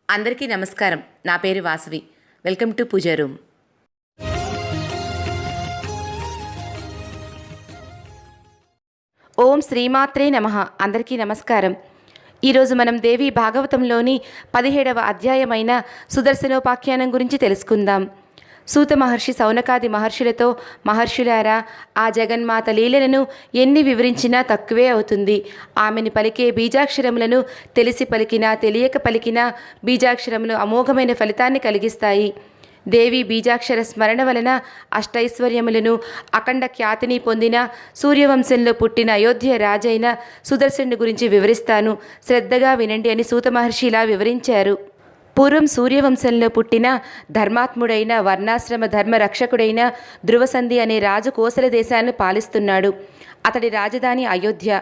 అందరికీ నమస్కారం. నా పేరు Vasavi. Welcome to pooja room. ఓం శ్రీమాత్రే నమః. అందరికీ నమస్కారం. ఈరోజు మనం దేవి భాగవతంలోని 17వ అధ్యాయమైన సుదర్శనోపాఖ్యానం గురించి తెలుసుకుందాం. సూత మహర్షి సౌనకాది మహర్షులతో, మహర్షులారా, ఆ జగన్మాత లీలలను ఎన్ని వివరించినా తక్కువే అవుతుంది. ఆమెని పలికే బీజాక్షరములను తెలిసి పలికినా తెలియక పలికినా బీజాక్షరములు అమోఘమైన ఫలితాన్ని కలిగిస్తాయి. దేవి బీజాక్షర స్మరణ వలన అష్టైశ్వర్యములను, అఖండ ఖ్యాతిని పొందిన సూర్యవంశంలో పుట్టిన అయోధ్య రాజైన సుదర్శనుడి గురించి వివరిస్తాను, శ్రద్ధగా వినండి అని సూత మహర్షి ఇలా వివరించారు. పూర్వం సూర్యవంశంలో పుట్టిన ధర్మాత్ముడైన వర్ణాశ్రమ ధర్మరక్షకుడైన ధ్రువసంధి అనే రాజు కోసల దేశాన్ని పాలిస్తున్నాడు. అతడి రాజధాని అయోధ్య.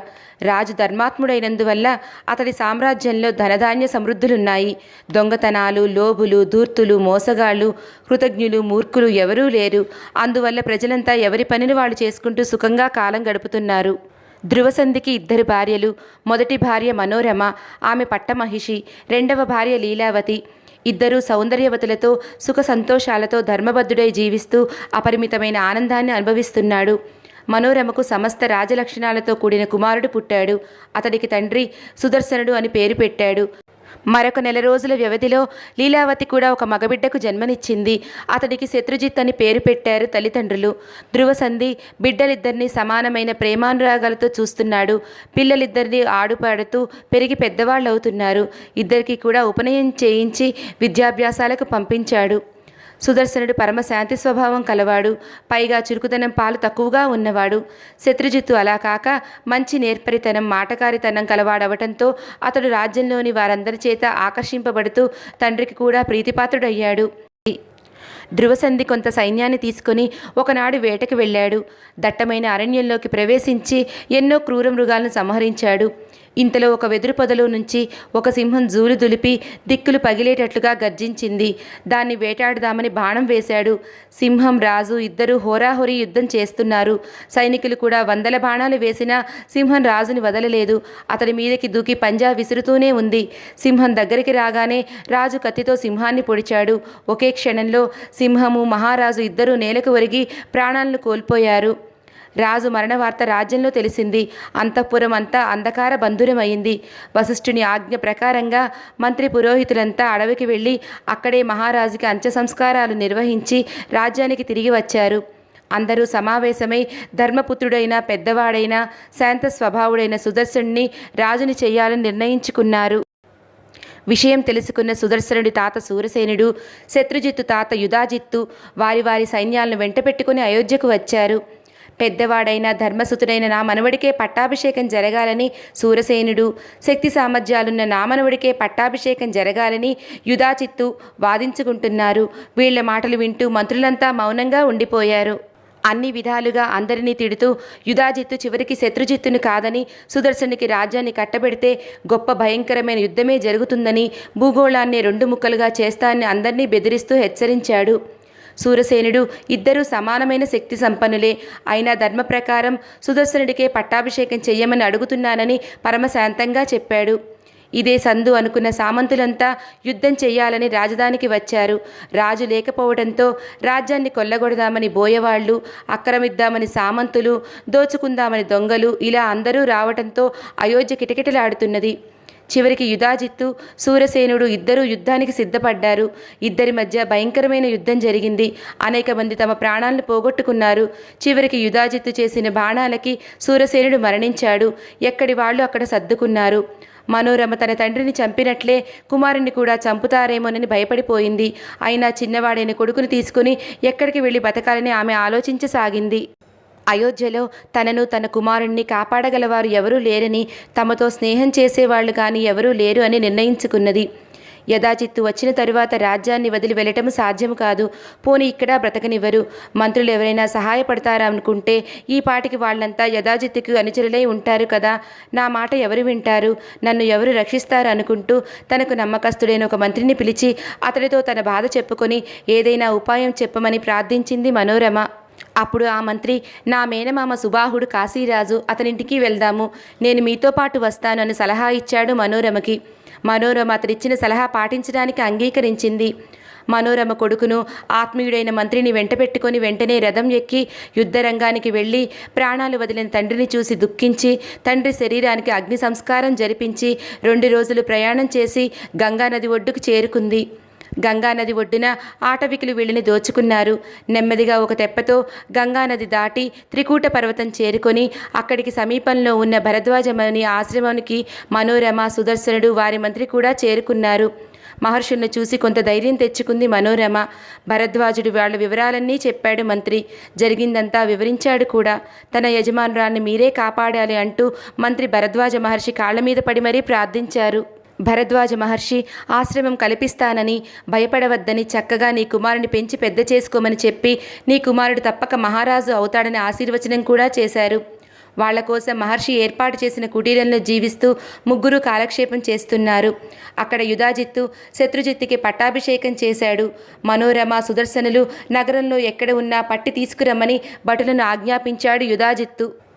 రాజు ధర్మాత్ముడైనందువల్ల అతడి సామ్రాజ్యంలో ధనధాన్య సమృద్ధులున్నాయి. దొంగతనాలు, లోబులు, ధూర్తులు, మోసగాళ్ళు, కృతజ్ఞులు, మూర్ఖులు ఎవరూ లేరు. అందువల్ల ప్రజలంతా ఎవరి పనిని వాళ్ళు చేసుకుంటూ సుఖంగా కాలం గడుపుతున్నారు. ధ్రువసంధికి 2 భార్యలు. మొదటి భార్య మనోరమ, ఆమె పట్టమహిషి. రెండవ భార్య లీలావతి. ఇద్దరూ సౌందర్యవతులతో సుఖ సంతోషాలతో ధర్మబద్ధుడై జీవిస్తూ అపరిమితమైన ఆనందాన్ని అనుభవిస్తున్నాడు. మనోరమకు సమస్త రాజలక్షణాలతో కూడిన కుమారుడు పుట్టాడు. అతడికి తండ్రి సుదర్శనుడు అని పేరు పెట్టాడు. మరొక 1 రోజుల వ్యవధిలో లీలావతి కూడా ఒక మగబిడ్డకు జన్మనిచ్చింది. అతడికి శత్రుజిత్ అని పేరు పెట్టారు తల్లిదండ్రులు. ధ్రువసంధి బిడ్డలిద్దరినీ సమానమైన ప్రేమానురాగాలతో చూస్తున్నాడు. పిల్లలిద్దరినీ ఆడుపాడుతూ పెరిగి పెద్దవాళ్ళవుతున్నారు. ఇద్దరికి కూడా ఉపనయనం చేయించి విద్యాభ్యాసాలకు పంపించాడు. సుదర్శనుడు పరమశాంతి స్వభావం కలవాడు. పైగా చురుకుదనం పాలు తక్కువగా ఉన్నవాడు. శత్రుజిత్తు అలా కాక మంచి నేర్పరితనం, మాటకారితనం కలవాడవటంతో అతడు రాజ్యంలోని వారందరి చేత ఆకర్షింపబడుతూ తండ్రికి కూడా ప్రీతిపాత్రుడయ్యాడు. ధ్రువసంధి కొంత సైన్యాన్ని తీసుకుని ఒకనాడు వేటకు వెళ్ళాడు. దట్టమైన అరణ్యంలోకి ప్రవేశించి ఎన్నో క్రూర మృగాలను సంహరించాడు. ఇంతలో ఒక వెదురు పొదలో నుంచి ఒక సింహం జూలు దులిపి దిక్కులు పగిలేటట్లుగా గర్జించింది. దాన్ని వేటాడుదామని బాణం వేశాడు. సింహం, రాజు ఇద్దరూ హోరాహోరీ యుద్ధం చేస్తున్నారు. సైనికులు కూడా 100 బాణాలు వేసినా సింహం రాజుని వదలలేదు. అతడి మీదకి దూకి పంజా విసురుతూనే ఉంది. సింహం దగ్గరికి రాగానే రాజు కత్తితో సింహాన్ని పొడిచాడు. ఒకే క్షణంలో సింహము, మహారాజు ఇద్దరూ నేలకు ఒరిగి ప్రాణాలను కోల్పోయారు. రాజు మరణ వార్త రాజ్యంలో తెలిసింది. అంతఃపురం అంతా అంధకార బంధురమైంది. వశిష్ఠుని ఆజ్ఞ ప్రకారంగా మంత్రి పురోహితులంతా అడవికి వెళ్ళి అక్కడే మహారాజుకి అంత్య సంస్కారాలు నిర్వహించి రాజ్యానికి తిరిగి వచ్చారు. అందరూ సమావేశమై ధర్మపుత్రుడైన, పెద్దవాడైన, శాంత స్వభావుడైన సుదర్శనుడిని రాజుని చెయ్యాలని నిర్ణయించుకున్నారు. విషయం తెలుసుకున్న సుదర్శనుడి తాత శూరసేనుడు, శత్రుజిత్తు తాత యుధాజిత్తు వారి వారి సైన్యాలను వెంటపెట్టుకుని అయోధ్యకు వచ్చారు. పెద్దవాడైన ధర్మసుతుడైన నా మనవడికే పట్టాభిషేకం జరగాలని శూరసేనుడు, శక్తి సామర్థ్యాలున్న నా మనవడికే పట్టాభిషేకం జరగాలని యుధాజిత్తు వాదించుకుంటున్నారు. వీళ్ల మాటలు వింటూ మంత్రులంతా మౌనంగా ఉండిపోయారు. అన్ని విధాలుగా అందరినీ తిడుతూ యుధాజిత్తు చివరికి శత్రుజిత్తును కాదని సుదర్శనునికి రాజ్యాన్ని కట్టబెడితే గొప్ప భయంకరమైన యుద్ధమే జరుగుతుందని, భూగోళాన్ని 2 ముక్కలుగా చేస్తానని అందరినీ బెదిరిస్తూ హెచ్చరించాడు. శూరసేనుడు ఇద్దరూ సమానమైన శక్తి సంపన్నులే. అయినా ధర్మ ప్రకారం సుదర్శనుడికే పట్టాభిషేకం చెయ్యమని అడుగుతున్నానని పరమశాంతంగా చెప్పాడు. ఇదే సందు అనుకున్న సామంతులంతా యుద్ధం చెయ్యాలని రాజధానికి వచ్చారు. రాజు లేకపోవడంతో రాజ్యాన్ని కొల్లగొడదామని బోయవాళ్లు, అక్రమిద్దామని సామంతులు, దోచుకుందామని దొంగలు ఇలా అందరూ రావటంతో అయోధ్య కిటకిటలాడుతున్నది. చివరికి యుధాజిత్తు, శూరసేనుడు ఇద్దరూ యుద్ధానికి సిద్ధపడ్డారు. ఇద్దరి మధ్య భయంకరమైన యుద్ధం జరిగింది. అనేక మంది తమ ప్రాణాలను పోగొట్టుకున్నారు. చివరికి యుధాజిత్తు చేసిన బాణాలకి శూరసేనుడు మరణించాడు. ఎక్కడి వాళ్ళు అక్కడ సర్దుకున్నారు. మనోరమ తన తండ్రిని చంపినట్లే కుమారుణ్ణి కూడా చంపుతారేమోనని భయపడిపోయింది. అయినా చిన్నవాడైన కొడుకుని తీసుకుని ఎక్కడికి వెళ్ళి బతకాలని ఆమె ఆలోచించసాగింది. అయోధ్యలో తనను, తన కుమారుణ్ణి కాపాడగలవారు ఎవరూ లేరని, తమతో స్నేహం చేసేవాళ్లు కానీ ఎవరూ లేరు అని నిర్ణయించుకున్నది. యధాజిత్తు వచ్చిన తరువాత రాజ్యాన్ని వదిలి వెళ్ళటం సాధ్యం కాదు. పోనీ ఇక్కడ బ్రతకనివ్వరు. మంత్రులు ఎవరైనా సహాయపడతారా అనుకుంటే ఈ పాటికి వాళ్ళంతా యధాజిత్తుకు అనుచరులై ఉంటారు కదా. నా మాట ఎవరు వింటారు, నన్ను ఎవరు రక్షిస్తారు అనుకుంటూ తనకు నమ్మకస్తుడైన ఒక మంత్రిని పిలిచి అతడితో తన బాధ చెప్పుకొని ఏదైనా ఉపాయం చెప్పమని ప్రార్థించింది మనోరమ. అప్పుడు ఆ మంత్రి, నా మేనమామ సుబాహుడు కాశీరాజు, అతనింటికి వెళ్దాము, నేను మీతో పాటు వస్తాను అని సలహా ఇచ్చాడు మనోరమకి. మనోరమ అతడిచ్చిన సలహా పాటించడానికి అంగీకరించింది. మనోరమ కొడుకును ఆత్మీయుడైన మంత్రిని వెంటబెట్టుకొని వెంటనే రథం ఎక్కి యుద్ధరంగానికి వెళ్ళి ప్రాణాలు వదిలిన తండ్రిని చూసి దుఃఖించి తండ్రి శరీరానికి అగ్ని సంస్కారం జరిపించి 2 రోజులు ప్రయాణం చేసి గంగానది ఒడ్డుకు చేరుకుంది. గంగానది ఒడ్డున ఆటవికులు వీళ్ళని దోచుకున్నారు. నెమ్మదిగా ఒక తెప్పతో గంగానది దాటి త్రికూట పర్వతం చేరుకొని అక్కడికి సమీపంలో ఉన్న భరద్వాజముని ఆశ్రమానికి మనోరమ, సుదర్శనుడు, వారి మంత్రి కూడా చేరుకున్నారు. మహర్షులను చూసి కొంత ధైర్యం తెచ్చుకుంది మనోరమ. భరద్వాజుడు వాళ్ళ వివరాలన్నీ చెప్పాడు. మంత్రి జరిగిందంతా వివరించాడు కూడా. తన యజమానురాన్ని మీరే కాపాడాలి అంటూ మంత్రి భరద్వాజ మహర్షి కాళ్ల మీద పడి మరీ ప్రార్థించారు. భరద్వాజ మహర్షి ఆశ్రమం కల్పిస్తానని, భయపడవద్దని, చక్కగా నీ కుమారుని పెంచి పెద్ద చేసుకోమని చెప్పి నీ కుమారుడు తప్పక మహారాజు అవుతాడని ఆశీర్వచనం కూడా చేశారు. వాళ్ల కోసం మహర్షి ఏర్పాటు చేసిన కుటీరంలో జీవిస్తూ ముగ్గురు కాలక్షేపం చేస్తున్నారు. అక్కడ యుధాజిత్తు శత్రుజిత్తుకి పట్టాభిషేకం చేశాడు. మనోరమ, సుదర్శనులు నగరంలో ఎక్కడ ఉన్నా పట్టి తీసుకురమ్మని భటులను ఆజ్ఞాపించాడు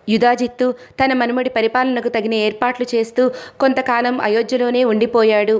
యుధాజిత్తు తన మనుమడి పరిపాలనకు తగిన ఏర్పాట్లు చేస్తూ కొంతకాలం అయోధ్యలోనే ఉండిపోయాడు.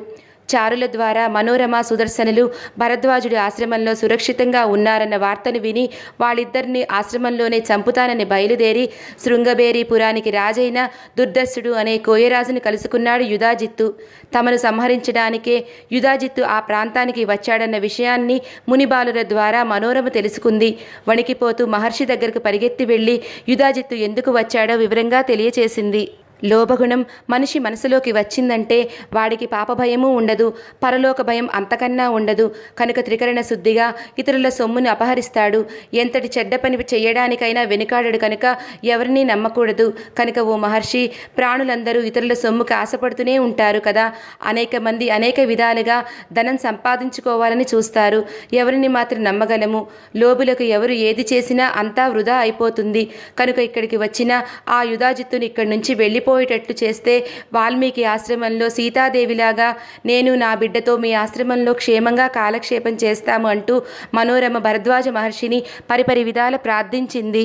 చారుల ద్వారా మనోరమ, సుదర్శనులు భరద్వాజుడి ఆశ్రమంలో సురక్షితంగా ఉన్నారన్న వార్తను విని వాళ్ళిద్దరిని ఆశ్రమంలోనే చంపుతానని బయలుదేరి శృంగబేరీపురానికి రాజైన దుర్దర్శుడు అనే కోయరాజును కలుసుకున్నాడు యుధాజిత్తు. తమను సంహరించడానికే యుధాజిత్తు ఆ ప్రాంతానికి వచ్చాడన్న విషయాన్ని మునిబాలుర ద్వారా మనోరమ తెలుసుకుంది. వణికిపోతూ మహర్షి దగ్గరకు పరిగెత్తి వెళ్ళి యుధాజిత్తు ఎందుకు వచ్చాడో వివరంగా తెలియచేసింది. లోభగుణం మనిషి మనసులోకి వచ్చిందంటే వాడికి పాపభయమూ ఉండదు, పరలోక భయం అంతకన్నా ఉండదు. కనుక త్రికరణ శుద్ధిగా ఇతరుల సొమ్మును అపహరిస్తాడు. ఎంతటి చెడ్డ పని చేయడానికైనా వెనుకాడడు. కనుక ఎవరినీ నమ్మకూడదు. కనుక ఓ మహర్షి, ప్రాణులందరూ ఇతరుల సొమ్ముకి ఆశపడుతూనే ఉంటారు కదా. అనేక మంది అనేక విధాలుగా ధనం సంపాదించుకోవాలని చూస్తారు. ఎవరిని మాత్రం నమ్మగలము? లోబులకు ఎవరు ఏది చేసినా అంతా వృధా అయిపోతుంది. కనుక ఇక్కడికి వచ్చిన ఆ యుధాజిత్తుని ఇక్కడి నుంచి వెళ్ళిపోయేటట్లు చేస్తే వాల్మీకి ఆశ్రమంలో సీతాదేవిలాగా నేను నా బిడ్డతో మీ ఆశ్రమంలో క్షేమంగా కాలక్షేపం చేస్తాము అంటూ మనోరమ భరద్వాజ మహర్షిని పరిపరి విధాల ప్రార్థించింది.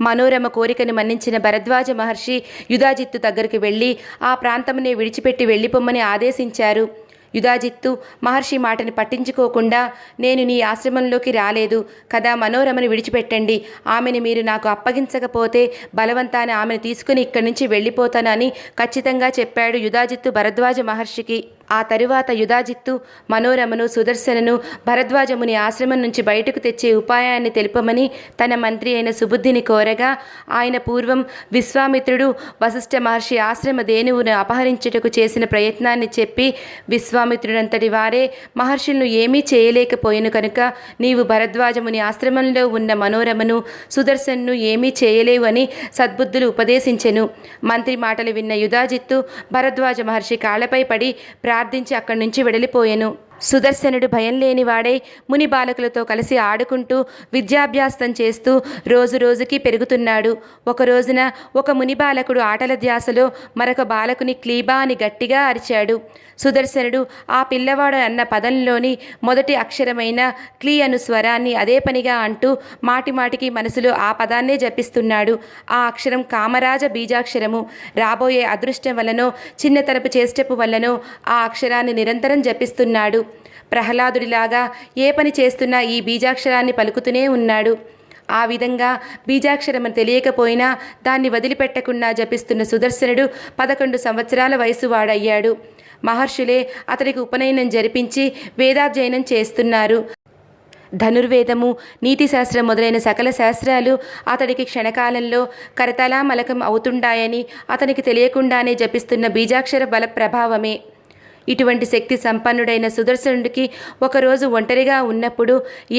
మనోరమ కోరికను మన్నించిన భరద్వాజ మహర్షి యుధాజిత్తు దగ్గరికి వెళ్ళి ఆ ప్రాంతమునే విడిచిపెట్టి వెళ్ళిపోమ్మని ఆదేశించారు. యుధాజిత్తు మహర్షి మాటని పట్టించుకోకుండా, నేను నీ ఆశ్రమంలోకి రాలేదు కదా, మనోరమను విడిచిపెట్టండి. ఆమెను మీరు నాకు అప్పగించకపోతే బలవంతాన ఆమెను తీసుకుని ఇక్కడి నుంచి వెళ్ళిపోతానని ఖచ్చితంగా చెప్పాడు యుధాజిత్తు భరద్వాజ మహర్షికి. ఆ తరువాత యుధాజిత్తు మనోరమను, సుదర్శనను భరద్వాజముని ఆశ్రమం నుంచి బయటకు తెచ్చే ఉపాయాన్ని తెలుపమని తన మంత్రి అయిన సుబుద్ధిని కోరగా, ఆయన పూర్వం విశ్వామిత్రుడు వశిష్ఠ మహర్షి ఆశ్రమ ధేనువును అపహరించుటకు చేసిన ప్రయత్నాన్ని చెప్పి, విశ్వామిత్రుడంతటి వారే మహర్షులను ఏమీ చేయలేకపోయాను కనుక నీవు భరద్వాజముని ఆశ్రమంలో ఉన్న మనోరమను, సుదర్శన్ను ఏమీ చేయలేవు అని సద్బుద్ధులు ఉపదేశించెను. మంత్రి మాటలు విన్న యుధాజిత్తు భరద్వాజ మహర్షి కాళ్లపై పడి ప్రార్థించి అక్కడి నుంచి వెడలిపోయెను. సుదర్శనుడు భయం లేనివాడై ముని బాలకులతో కలిసి ఆడుకుంటూ విద్యాభ్యాసం చేస్తూ రోజు రోజుకి పెరుగుతున్నాడు. ఒక రోజున ఒక ముని బాలకుడు ఆటల ధ్యాసలో మరొక బాలకుని క్లీబా అని గట్టిగా అరిచాడు. సుదర్శనుడు ఆ పిల్లవాడు అన్న పదంలోని మొదటి అక్షరమైన క్లీ అను స్వరాన్ని అదే పనిగా అంటూ మాటిమాటికి మనసులో ఆ పదాన్నే జపిస్తున్నాడు. ఆ అక్షరం కామరాజ బీజాక్షరము. రాబోయే అదృష్టం వల్లనో చిన్నతరపు చేష్టపు వల్లనో ఆ అక్షరాన్ని నిరంతరం జపిస్తున్నాడు. ప్రహ్లాదుడిలాగా ఏ పని చేస్తున్నా ఈ బీజాక్షరాన్ని పలుకుతూనే ఉన్నాడు. ఆ విధంగా బీజాక్షరమని తెలియకపోయినా దాన్ని వదిలిపెట్టకుండా జపిస్తున్న సుదర్శనుడు 11 సంవత్సరాల వయసు వాడయ్యాడు. మహర్షులే అతడికి ఉపనయనం జరిపించి వేదాధ్యయనం చేస్తున్నారు. ధనుర్వేదము, నీతిశాస్త్రం మొదలైన సకల శాస్త్రాలు అతడికి క్షణకాలంలో కరతలామలకం అవుతుంటాయని అతనికి తెలియకుండానే జపిస్తున్న బీజాక్షర బల ప్రభావమే. ఇటువంటి శక్తి సంపన్నుడైన సుదర్శనుడికి ఒకరోజు ఒంటరిగా ఉన్నప్పుడు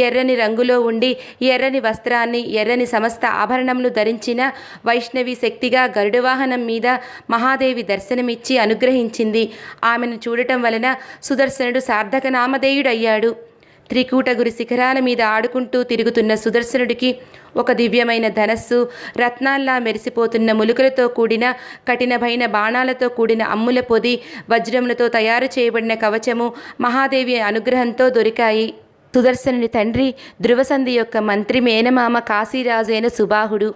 ఎర్రని రంగులో ఉండి ఎర్రని వస్త్రాన్ని, ఎర్రని సమస్త ఆభరణములు ధరించిన వైష్ణవి శక్తిగా గరుడవాహనం మీద మహాదేవి దర్శనమిచ్చి అనుగ్రహించింది. ఆమెను చూడటం వలన సుదర్శనుడు సార్థక నామధేయుడయ్యాడు. త్రికూటగురి శిఖరాల మీద ఆడుకుంటూ తిరుగుతున్న సుదర్శనుడికి ఒక దివ్యమైన ధనస్సు, రత్నాల్లా మెరిసిపోతున్న ములుకలతో కూడిన కఠినమైన బాణాలతో కూడిన అమ్ముల పొది, వజ్రములతో తయారు చేయబడిన కవచము మహాదేవి అనుగ్రహంతో దొరికాయి. సుదర్శనుని తండ్రి ధ్రువసంధి యొక్క మంత్రి మేనమామ కాశీరాజైన సుబాహుడు.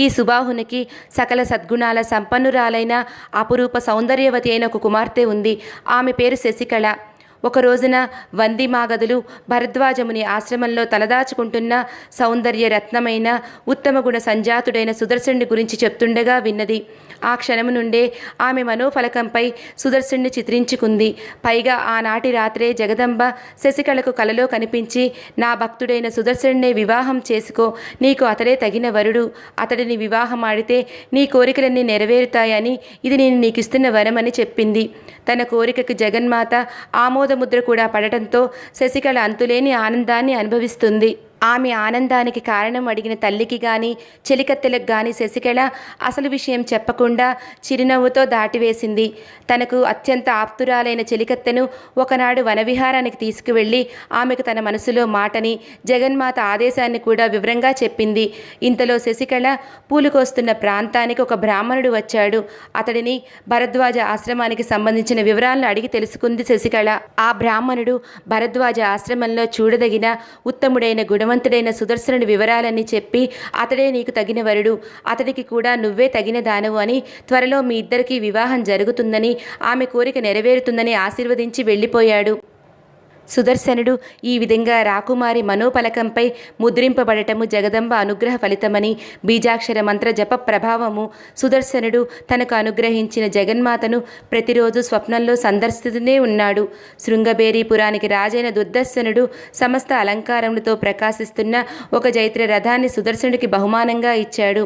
ఈ సుబాహునికి సకల సద్గుణాల సంపన్నురాలైన అపురూప సౌందర్యవతి అయిన ఒక కుమార్తె ఉంది. ఆమె పేరు శశికళ. ఒక రోజున వందిమాగదులు భరద్వాజముని ఆశ్రమంలో తలదాచుకుంటున్న సౌందర్య రత్నమైన ఉత్తమ గుణ సంజాతుడైన సుదర్శనుడి గురించి చెప్తుండగా విన్నది. ఆ క్షణము నుండే ఆమె మనోఫలకంపై సుదర్శనుడిని చిత్రించుకుంది. పైగా ఆనాటి రాత్రే జగదంబ శశికళకు కలలో కనిపించి, నా భక్తుడైన సుదర్శనుడినే వివాహం చేసుకో, నీకు అతడే తగిన వరుడు, అతడిని వివాహం ఆడితే నీ కోరికలన్నీ నెరవేరుతాయని, ఇది నేను నీకిస్తున్న వరమని చెప్పింది. తన కోరికకు జగన్మాత ఆమోదముద్ర కూడా పడటంతో శశికళ అంతులేని ఆనందాన్ని అనుభవిస్తుంది. ఆమె ఆనందానికి కారణం అడిగిన తల్లికి గాని చెలికత్తెలకు గాని శశికళ అసలు విషయం చెప్పకుండా చిరునవ్వుతో దాటివేసింది. తనకు అత్యంత ఆప్తురాలైన చెలికత్తెను ఒకనాడు వనవిహారానికి తీసుకువెళ్ళి ఆమెకు తన మనసులో మాటని, జగన్మాత ఆదేశాన్ని కూడా వివరంగా చెప్పింది. ఇంతలో శశికళ పూలు కోస్తున్న ప్రాంతానికి ఒక బ్రాహ్మణుడు వచ్చాడు. అతడిని భరద్వాజ ఆశ్రమానికి సంబంధించిన వివరాలను అడిగి తెలుసుకుంది శశికళ. ఆ బ్రాహ్మణుడు భరద్వాజ ఆశ్రమంలో చూడదగిన ఉత్తముడైన గుణవంతుడైన సుదర్శనుడి వివరాలన్నీ చెప్పి, అతడే నీకు తగిన వరుడు, అతడికి కూడా నువ్వే తగిన దానవు అని, త్వరలో మీ ఇద్దరికీ వివాహం జరుగుతుందని, ఆమె కోరిక నెరవేరుతుందని ఆశీర్వదించి వెళ్ళిపోయాడు. సుదర్శనుడు ఈ విధంగా రాకుమారి మనోపలకంపై ముద్రింపబడటము జగదంబ అనుగ్రహ ఫలితమని, బీజాక్షర మంత్ర జప ప్రభావము సుదర్శనుడు తనకు అనుగ్రహించిన జగన్మాతను ప్రతిరోజు స్వప్నంలో సందర్శిస్తూనే ఉన్నాడు. శృంగబేరీపురానికి రాజైన దుర్దర్శనుడు సమస్త అలంకారములతో ప్రకాశిస్తున్న ఒక జైత్ర రథాన్ని సుదర్శనుడికి బహుమానంగా ఇచ్చాడు.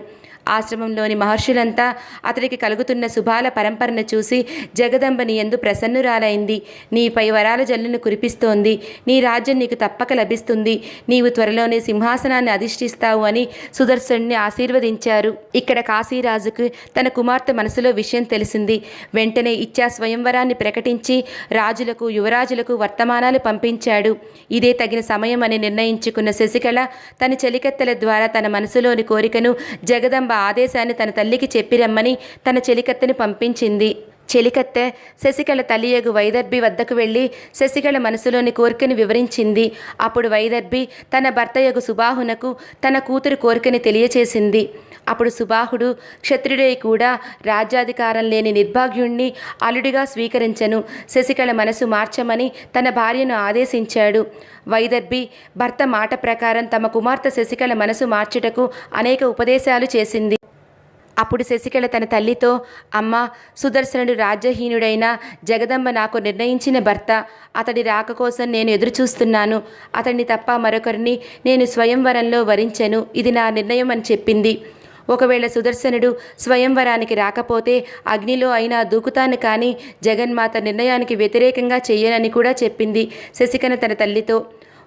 ఆశ్రమంలోని మహర్షులంతా అతడికి కలుగుతున్న శుభాల పరంపరను చూసి జగదంబ నీ యందు ప్రసన్నురాలైంది. నీపై వరాల జల్లును కురిపిస్తోంది. నీ రాజ్యం నీకు తప్పక లభిస్తుంది. నీవు త్వరలోనే సింహాసనాన్ని అధిష్ఠిస్తావు అని సుదర్శనుడిని ఆశీర్వదించారు. ఇక్కడ కాశీరాజుకు తన కుమార్తె మనసులో విషయం తెలిసింది. వెంటనే ఇచ్చా స్వయంవరాన్ని ప్రకటించి రాజులకు యువరాజులకు వర్తమానాలు పంపించాడు. ఇదే తగిన సమయం అని నిర్ణయించుకున్న శశికళ తన చెలికత్తెల ద్వారా తన మనసులోని కోరికను జగదంబ ఆదేశాన్ని తన తల్లికి చెప్పిరమ్మని తన చెలికత్తెని పంపించింది. చెలికత్తె శశికళ తల్లియగు వైదర్భి వద్దకు వెళ్ళి శశికళ మనసులోని కోరికని వివరించింది. అప్పుడు వైదర్భి తన భర్తయగు సుబాహునకు తన కూతురు కోరికని తెలియచేసింది. అప్పుడు సుబాహుడు క్షత్రుడై కూడా రాజ్యాధికారం లేని నిర్భాగ్యుణ్ణి అల్లుడిగా స్వీకరించను, శశికళ మనసు మార్చమని తన భార్యను ఆదేశించాడు. వైదర్భి భర్త మాట ప్రకారం తమ కుమార్తె శశికళ మనసు మార్చుటకు అనేక ఉపదేశాలు చేసింది. అప్పుడు శశికళ తన తల్లితో, అమ్మ, సుదర్శనుడు రాజ్యహీనుడైన జగదంబ నాకు నిర్ణయించిన భర్త. అతడి రాక కోసం నేను ఎదురుచూస్తున్నాను. అతడిని తప్ప మరొకరిని నేను స్వయంవరంలో వరించెను. ఇది నా నిర్ణయం అని చెప్పింది. ఒకవేళ సుదర్శనుడు స్వయంవరానికి రాకపోతే అగ్నిలో అయినా దూకుతాను, కానీ జగన్మాత నిర్ణయానికి వ్యతిరేకంగా చెయ్యనని కూడా చెప్పింది శశికళ తన తల్లితో.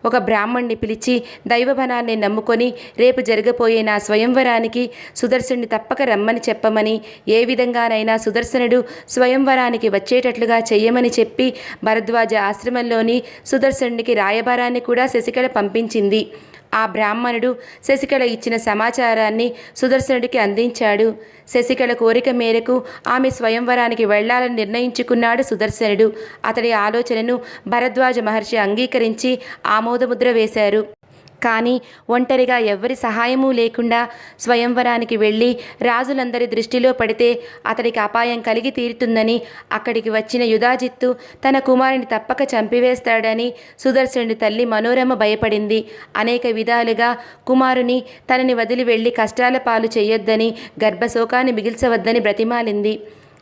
ఒక బ్రాహ్మణ్ణి పిలిచి దైవబలాన్ని నమ్ముకొని రేపు జరగబోయే నా స్వయంవరానికి సుదర్శనుడిని తప్పక రమ్మని చెప్పమని, ఏ విధంగానైనా సుదర్శనుడు స్వయంవరానికి వచ్చేటట్లుగా చెయ్యమని చెప్పి భరద్వాజ ఆశ్రమంలోని సుదర్శనుడికి రాయబారాన్ని కూడా శశికళ పంపించింది. ఆ బ్రాహ్మణుడు శశికళ ఇచ్చిన సమాచారాన్ని సుదర్శనుడికి అందించాడు. శశికళ కోరిక మేరకు ఆమె స్వయంవరానికి వెళ్లాలని నిర్ణయించుకున్నాడు సుదర్శనుడు. అతడి ఆలోచనను భరద్వాజ మహర్షి అంగీకరించి ఆమోదముద్ర వేశారు. కానీ ఒంటరిగా ఎవ్వరి సహాయమూ లేకుండా స్వయంవరానికి వెళ్ళి రాజులందరి దృష్టిలో పడితే అతడికి అపాయం కలిగి తీరుతుందని, అక్కడికి వచ్చిన యుధాజిత్తు తన కుమారుని తప్పక చంపివేస్తాడని సుదర్శనుడి తల్లి మనోరమ భయపడింది. అనేక విధాలుగా కుమారుని తనని వదిలి వెళ్ళి కష్టాల పాలు చేయొద్దని, గర్భశోకాన్ని మిగిల్చవద్దని బ్రతిమాలింది.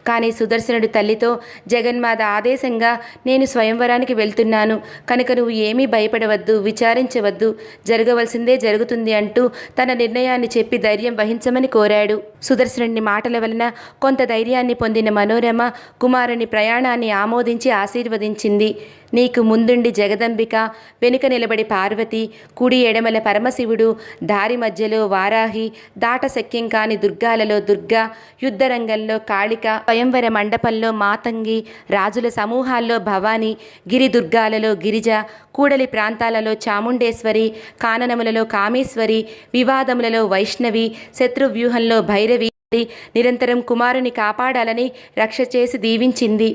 కానీ సుదర్శనుడి తల్లితో, జగన్మాత ఆదేశంగా నేను స్వయంవరానికి వెళ్తున్నాను కనుక నువ్వు ఏమీ భయపడవద్దు, విచారించవద్దు, జరగవలసిందే జరుగుతుంది అంటూ తన నిర్ణయాన్ని చెప్పి ధైర్యం వహించమని కోరాడు. సుదర్శనుడి మాటల వలన కొంత ధైర్యాన్ని పొందిన మనోరమ కుమారుని ప్రయాణాన్ని ఆమోదించి ఆశీర్వదించింది. నీకు ముందుండి జగదంబిక, వెనుక నిలబడి పార్వతి, కుడి ఎడమల పరమశివుడు, దారి మధ్యలో వారాహి, దాటశక్యం కాని దుర్గాలలో దుర్గా, యుద్ధరంగంలో కాళిక, స్వయంవర మండపంలో మాతంగి, రాజుల సమూహాల్లో భవాని, గిరి దుర్గాలలో గిరిజ, కూడలి ప్రాంతాలలో చాముండేశ్వరి, కాననములలో కామేశ్వరి, వివాదములలో వైష్ణవి, శత్రువ్యూహంలో భైరవి నిరంతరం కుమారుని కాపాడాలని రక్ష చేసి దీవించింది.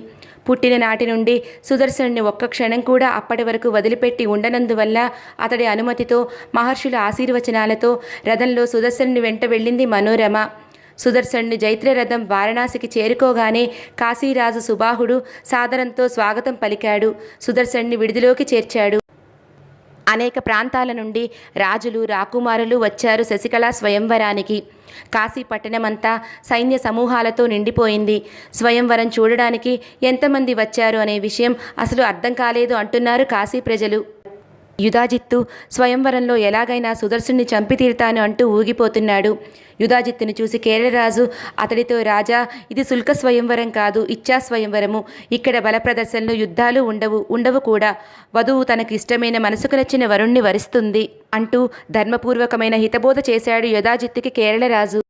పుట్టిన నాటి నుండి సుదర్శనుని ఒక్క క్షణం కూడా అప్పటి వరకు వదిలిపెట్టి ఉండనందువల్ల అతడి అనుమతితో మహర్షుల ఆశీర్వచనాలతో రథంలో సుదర్శనుని వెంట వెళ్ళింది మనోరమ. సుదర్శనుని జైత్రరథం వారణాసికి చేరుకోగానే కాశీరాజు సుబాహుడు సాదరంతో స్వాగతం పలికాడు. సుదర్శనుని విడిదిలోకి చేర్చాడు. అనేక ప్రాంతాల నుండి రాజులు రాకుమారులు వచ్చారు శశికళ స్వయంవరానికి. కాశీ పట్టణమంతా సైన్య సమూహాలతో నిండిపోయింది. స్వయంవరం చూడడానికి ఎంతమంది వచ్చారు అనే విషయం అసలు అర్థం కాలేదు అంటున్నారు కాశీ ప్రజలు. యుధాజిత్తు స్వయంవరంలో ఎలాగైనా సుదర్శుని చంపి తీరుతాను అంటూ ఊగిపోతున్నాడు. యుధాజిత్తుని చూసి కేరళరాజు అతడితో, రాజా, ఇది శుల్క స్వయంవరం కాదు, ఇచ్చా స్వయంవరము. ఇక్కడ బల ప్రదర్శనలు, యుద్ధాలు ఉండవు కూడా. వధువు తనకు ఇష్టమైన మనసుకు నచ్చిన వరుణ్ణి వరిస్తుంది అంటూ ధర్మపూర్వకమైన హితబోధ చేశాడు యుధాజిత్తుకి కేరళరాజు.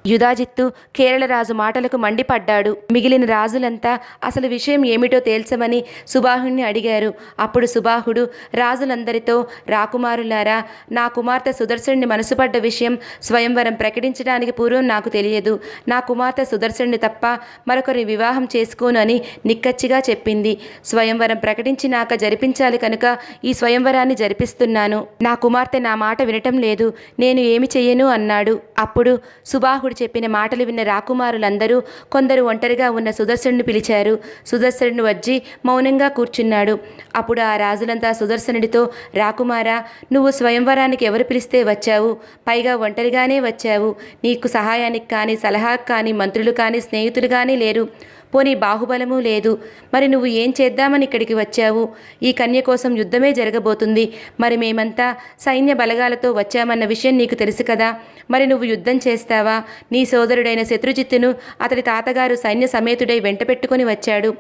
యుధాజిత్తు కేరళరాజు మాటలకు మండిపడ్డాడు. మిగిలిన రాజులంతా అసలు విషయం ఏమిటో తేల్చమని సుబాహుణ్ణి అడిగారు. అప్పుడు సుబాహుడు రాజులందరితో, రాకుమారులారా, నా కుమార్తె సుదర్శనుని మనసుపడ్డ విషయం స్వయంవరం ప్రకటించడానికి పూర్వం నాకు తెలియదు. నా కుమార్తె సుదర్శనుని తప్ప మరొకరి వివాహం చేసుకోను అని నిక్కచ్చిగా చెప్పింది. స్వయంవరం ప్రకటించినాక జరిపించాలి కనుక ఈ స్వయంవరాన్ని జరిపిస్తున్నాను. నా కుమార్తె నా మాట వినటం లేదు, నేను ఏమి చెయ్యను అన్నాడు. అప్పుడు సుబాహుడు చెప్పిన మాటలు విన్న రాకుమారులందరూ కొందరు ఒంటరిగా ఉన్న సుదర్శనుని పిలిచారు. సుదర్శనుడు వచ్చి మౌనంగా కూర్చున్నాడు. అప్పుడు ఆ రాజులంతా సుదర్శనుడితో, రాకుమారా, నువ్వు స్వయంవరానికి ఎవరు పిలిస్తే వచ్చావు? పైగా ఒంటరిగానే వచ్చావు. నీకు సహాయానికి కానీ, సలహాకు కానీ మంత్రులు కానీ, స్నేహితులు కానీ లేరు. పోనీ బాహుబలము లేదు. మరి నువ్వు ఏం చేద్దామని ఇక్కడికి వచ్చావు? ఈ కన్య కోసం యుద్ధమే జరగబోతుంది. మరి మేమంతా సైన్య బలగాలతో వచ్చామన్న విషయం నీకు తెలుసు కదా. మరి నువ్వు యుద్ధం చేస్తావా? నీ సోదరుడైన శత్రుజిత్తును అతడి తాతగారు సైన్య సమేతుడై వెంట పెట్టుకుని వచ్చాడు.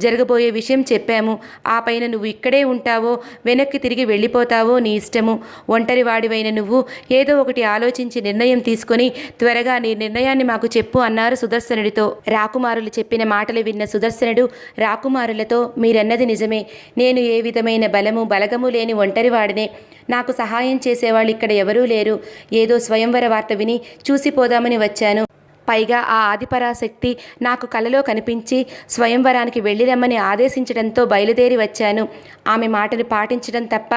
జరగబోయే విషయం చెప్పాము. ఆ పైన నువ్వు ఇక్కడే ఉంటావో వెనక్కి తిరిగి వెళ్ళిపోతావో నీ ఇష్టము. ఒంటరి వాడివైన నువ్వు ఏదో ఒకటి ఆలోచించి నిర్ణయం తీసుకొని త్వరగా నీ నిర్ణయాన్ని మాకు చెప్పు అన్నారు సుదర్శనుడితో. రాకుమారులు చెప్పిన మాటలు విన్న సుదర్శనుడు రాకుమారులతో, మీరన్నది నిజమే. నేను ఏ విధమైన బలగము లేని ఒంటరివాడినే. నాకు సహాయం చేసేవాళ్ళు ఇక్కడ ఎవరూ లేరు. ఏదో స్వయంవర వార్త విని చూసిపోదామని వచ్చాను. పైగా ఆ ఆదిపరాశక్తి నాకు కలలో కనిపించి స్వయంవరానికి వెళ్ళిరమ్మని ఆదేశించడంతో బయలుదేరి వచ్చాను. ఆమె మాటను పాటించడం తప్ప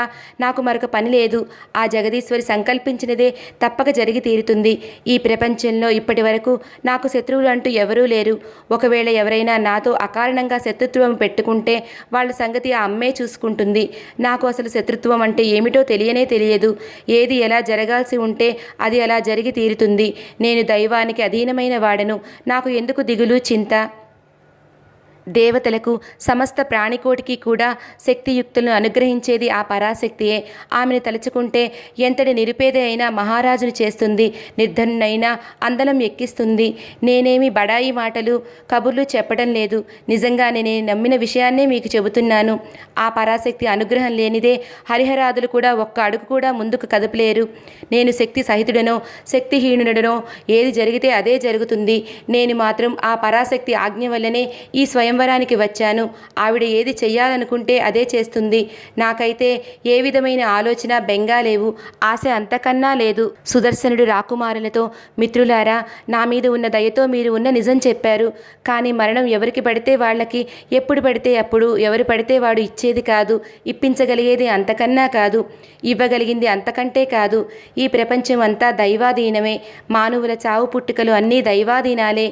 నాకు మరొక పని లేదు. ఆ జగదీశ్వరి సంకల్పించినదే తప్పక జరిగి తీరుతుంది. ఈ ప్రపంచంలో ఇప్పటి వరకు నాకు శత్రువులు అంటూ ఎవరూ లేరు. ఒకవేళ ఎవరైనా నాతో అకారణంగా శత్రుత్వం పెట్టుకుంటే వాళ్ళ సంగతి ఆ అమ్మే చూసుకుంటుంది. నాకు అసలు శత్రుత్వం అంటే ఏమిటో తెలియదు. ఏది ఎలా జరగాల్సి ఉంటే అది అలా జరిగి తీరుతుంది. నేను దైవానికి అధీనమైన వాడను. నాకు ఎందుకు దిగులు, చింత? దేవతలకు సమస్త ప్రాణికోటికి కూడా శక్తియుక్తులను అనుగ్రహించేది ఆ పరాశక్తియే. ఆమెను తలుచుకుంటే ఎంతటి నిరుపేద అయినా మహారాజును చేస్తుంది, నిర్ధనునైనా అందలం ఎక్కిస్తుంది. నేనేమి బడాయి మాటలు కబుర్లు చెప్పడం లేదు. నిజంగానే నేను నమ్మిన విషయాన్నే మీకు చెబుతున్నాను. ఆ పరాశక్తి అనుగ్రహం లేనిదే హరిహరాదులు కూడా ఒక్క అడుగు కూడా ముందుకు కదపలేరు. నేను శక్తి సహితుడనో శక్తిహీనుడనో ఏది జరిగితే అదే జరుగుతుంది. నేను మాత్రం ఆ పరాశక్తి ఆజ్ఞ వల్లనే ఈ స్వయంవరానికి వచ్చాను. ఆవిడ ఏది చెయ్యాలనుకుంటే అదే చేస్తుంది. నాకైతే ఏ విధమైన ఆలోచన, బెంగా లేవు. ఆశ అంతకన్నా లేదు. సుదర్శనుడు రాకుమారులతో, మిత్రులారా, నా మీద ఉన్న దయతో మీరు ఉన్న నిజం చెప్పారు. కానీ మరణం ఎవరికి పడితే వాళ్ళకి, ఎప్పుడు పడితే అప్పుడు, ఎవరు పడితే వాడు ఇచ్చేది కాదు. ఇప్పించగలిగేది అంతకన్నా కాదు. ఇవ్వగలిగింది అంతకంటే కాదు. ఈ ప్రపంచం అంతా దైవాధీనమే. మానవుల చావు పుట్టుకలు అన్నీ దైవాధీనాలే.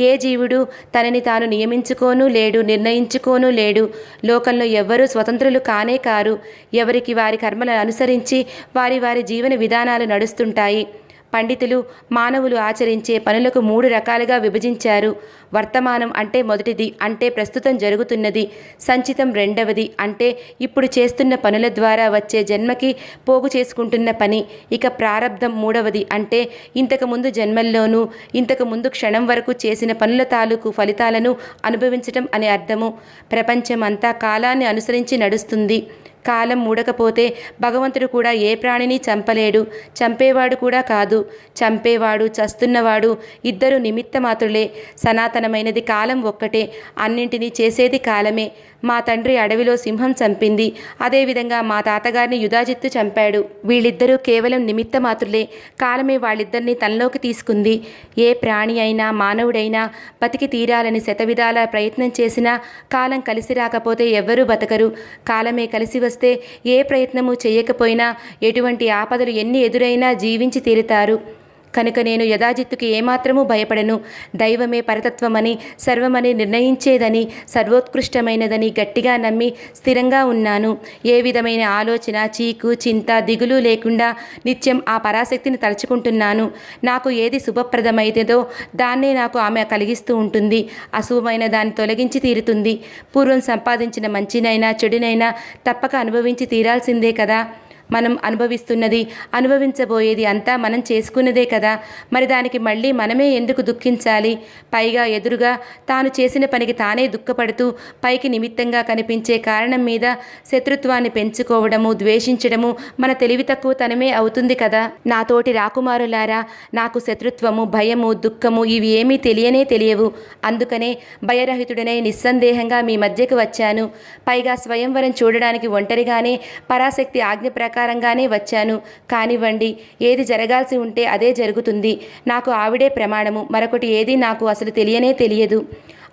ఏ జీవుడు తనని తాను నియమించుకోను లేడు, నిర్ణయించుకోను లేడు. లోకంలో ఎవ్వరూ స్వతంత్రులు కానే కారు. ఎవరికి వారి కర్మలను అనుసరించి వారి వారి జీవన విధానాలు నడుస్తుంటాయి. పండితులు మానవులు ఆచరించే పనులకు 3 రకాలుగా విభజించారు. వర్తమానం అంటే మొదటిది, అంటే ప్రస్తుతం జరుగుతున్నది. సంచితం రెండవది, అంటే ఇప్పుడు చేస్తున్న పనుల ద్వారా వచ్చే జన్మకి పోగు చేసుకుంటున్న పని. ఇక ప్రారబ్ధం మూడవది, అంటే ఇంతకుముందు జన్మల్లోనూ ఇంతకుముందు క్షణం వరకు చేసిన పనుల తాలూకు ఫలితాలను అనుభవించటం అనే అర్థము. ప్రపంచం అంతా కాలాన్ని అనుసరించి నడుస్తుంది. కాలం మూడకపోతే భగవంతుడు కూడా ఏ ప్రాణిని చంపలేడు, చంపేవాడు కూడా కాదు. చంపేవాడు, చస్తున్నవాడు ఇద్దరు నిమిత్త మాత్రులే. సనాతనమైనది కాలం ఒక్కటే. అన్నింటినీ చేసేది కాలమే. మా తండ్రి అడవిలో సింహం చంపింది, అదేవిధంగా మా తాతగారిని యుధాజిత్తు చంపాడు. వీళ్ళిద్దరూ కేవలం నిమిత్త మాత్రులే. కాలమే వాళ్ళిద్దరినీ తనలోకి తీసుకుంది. ఏ ప్రాణి అయినా మానవుడైనా బతికి తీరాలని శతవిధాల ప్రయత్నం చేసినా కాలం కలిసి రాకపోతే ఎవ్వరూ బతకరు. కాలమే కలిసి వస్తే ఏ ప్రయత్నము చేయకపోయినా ఎటువంటి ఆపదలు ఎన్ని ఎదురైనా జీవించి తీరుతారు. కనుక నేను యదాజిత్తుకి ఏమాత్రమూ భయపడను. దైవమే పరతత్వమని, సర్వమని నిర్ణయించేదని, సర్వోత్కృష్టమైనదని గట్టిగా నమ్మి స్థిరంగా ఉన్నాను. ఏ విధమైన ఆలోచన, చీకు, చింత, దిగులు లేకుండా నిత్యం ఆ పరాశక్తిని తలుచుకుంటున్నాను. నాకు ఏది శుభప్రదమైనదో దాన్నే నాకు ఆమె కలిగిస్తూ ఉంటుంది. అశుభమైన దాన్ని తొలగించి తీరుతుంది. పూర్వం సంపాదించిన మంచినైనా చెడునైనా తప్పక అనుభవించి తీరాల్సిందే కదా. మనం అనుభవిస్తున్నది, అనుభవించబోయేది అంతా మనం చేసుకున్నదే కదా. మరి దానికి మళ్ళీ మనమే ఎందుకు దుఃఖించాలి? పైగా ఎదురుగా తాను చేసిన పనికి తానే దుఃఖపడుతూ పైకి నిమిత్తంగా కనిపించే కారణం మీద శత్రుత్వాన్ని పెంచుకోవడము, ద్వేషించడము మన తెలివి తక్కువతనమే అవుతుంది కదా. నాతోటి రాకుమారులారా, నాకు శత్రుత్వము, భయము, దుఃఖము ఇవి ఏమీ తెలియవు. అందుకనే భయరహితుడనే నిస్సందేహంగా మీ మధ్యకు వచ్చాను. పైగా స్వయంవరం చూడడానికి ఒంటరిగానే పరాశక్తి ఆజ్ఞ ప్రకారంగానే వచ్చాను. కానివ్వండి, ఏది జరగాల్సి ఉంటే అదే జరుగుతుంది. నాకు ఆవిడే ప్రమాణము, మరొకటి ఏది నాకు అసలు తెలియదు.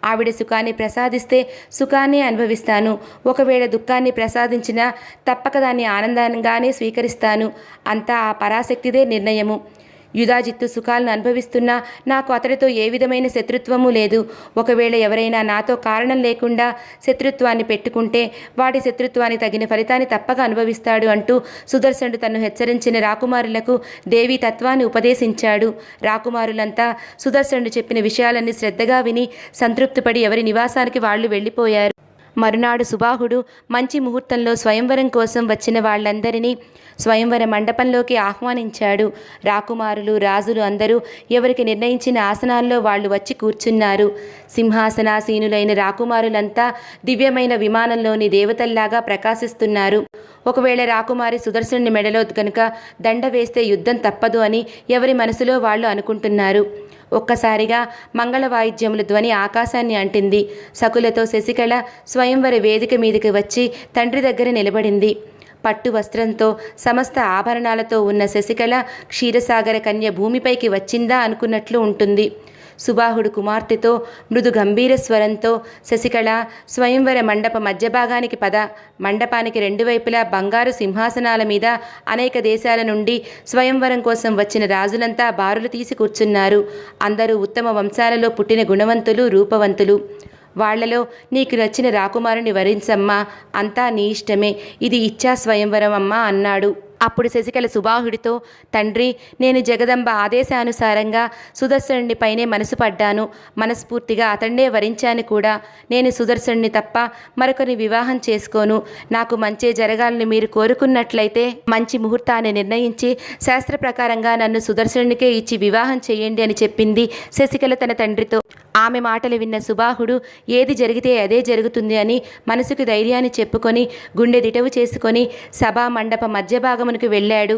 ఆవిడ సుఖాన్ని ప్రసాదిస్తే సుఖాన్ని అనుభవిస్తాను. ఒకవేళ దుఃఖాన్ని ప్రసాదించినా తప్పక దాన్ని ఆనందంగానే స్వీకరిస్తాను. అంతా ఆ పరాశక్తిదే నిర్ణయము. యుధాజిత్తు సుఖాలను అనుభవిస్తున్నా నాకు అతడితో ఏ విధమైన శత్రుత్వము లేదు. ఒకవేళ ఎవరైనా నాతో కారణం లేకుండా శత్రుత్వాన్ని పెట్టుకుంటే వాడి శత్రుత్వానికి తగిన ఫలితాన్ని తప్పక అనుభవిస్తాడు అంటూ సుదర్శనుడు తను హెచ్చరించిన రాకుమారులకు దేవీ తత్వాన్ని ఉపదేశించాడు. రాకుమారులంతా సుదర్శనుడు చెప్పిన విషయాలన్నీ శ్రద్ధగా విని సంతృప్తిపడి ఎవరి నివాసానికి వాళ్ళు వెళ్ళిపోయారు. మరునాడు సుబాహుడు మంచి ముహూర్తంలో స్వయంవరం కోసం వచ్చిన వాళ్ళందరినీ స్వయంవర మండపంలోకి ఆహ్వానించాడు. రాకుమారులు, రాజులు అందరూ ఎవరికి నిర్ణయించిన ఆసనాల్లో వాళ్ళు వచ్చి కూర్చున్నారు. సింహాసనాసీనులైన రాకుమారులంతా దివ్యమైన విమానంలోని దేవతల్లాగా ప్రకాశిస్తున్నారు. ఒకవేళ రాకుమారి సుదర్శనుని మెడలో కనుక దండ వేస్తే యుద్ధం తప్పదు అని ఎవరి మనసులో వాళ్ళు అనుకుంటున్నారు. ఒక్కసారిగా మంగళ వాయిద్యముల ధ్వని ఆకాశాన్ని అంటింది. సకులతో శశికళ స్వయంవర వేదిక మీదకి వచ్చి తండ్రి దగ్గర నిలబడింది. పట్టు వస్త్రంతో సమస్త ఆభరణాలతో ఉన్న శశికళ క్షీరసాగర కన్య భూమిపైకి వచ్చిందా అనుకున్నట్లు ఉంటుంది. సుబాహుడు కుమార్తెతో మృదు గంభీర స్వరంతో, శశికళ, స్వయంవర మండప మధ్యభాగానికి పద. మండపానికి రెండు వైపులా బంగారు సింహాసనాల మీద అనేక దేశాల నుండి స్వయంవరం కోసం వచ్చిన రాజులంతా బారులు తీసి కూర్చున్నారు. అందరూ ఉత్తమ వంశాలలో పుట్టిన గుణవంతులు, రూపవంతులు. వాళ్లలో నీకు నచ్చిన రాకుమారుని వరించమ్మా, అంతా నీ ఇష్టమే, ఇది ఇచ్చా స్వయంవరం అమ్మా అన్నాడు. అప్పుడు శశికళ సుబాహుడితో, తండ్రి, నేను జగదంబ ఆదేశానుసారంగా సుదర్శనుని పైనే మనసు పడ్డాను. మనస్ఫూర్తిగా అతన్నే వరించాను కూడా. నేను సుదర్శనుని తప్ప మరొకరిని వివాహం చేసుకోను. నాకు మంచే జరగాలని మీరు కోరుకున్నట్లయితే మంచి ముహూర్తాన్ని నిర్ణయించి శాస్త్ర ప్రకారంగా నన్ను సుదర్శనునికే ఇచ్చి వివాహం చేయండి అని చెప్పింది శశికళ తన తండ్రితో. ఆమె మాటలు విన్న సుబాహుడు ఏది జరిగితే అదే జరుగుతుంది అని మనసుకు ధైర్యాన్ని చెప్పుకొని గుండె దిటవు చేసుకొని సభా మండప మధ్యభాగమునకు వెళ్ళాడు.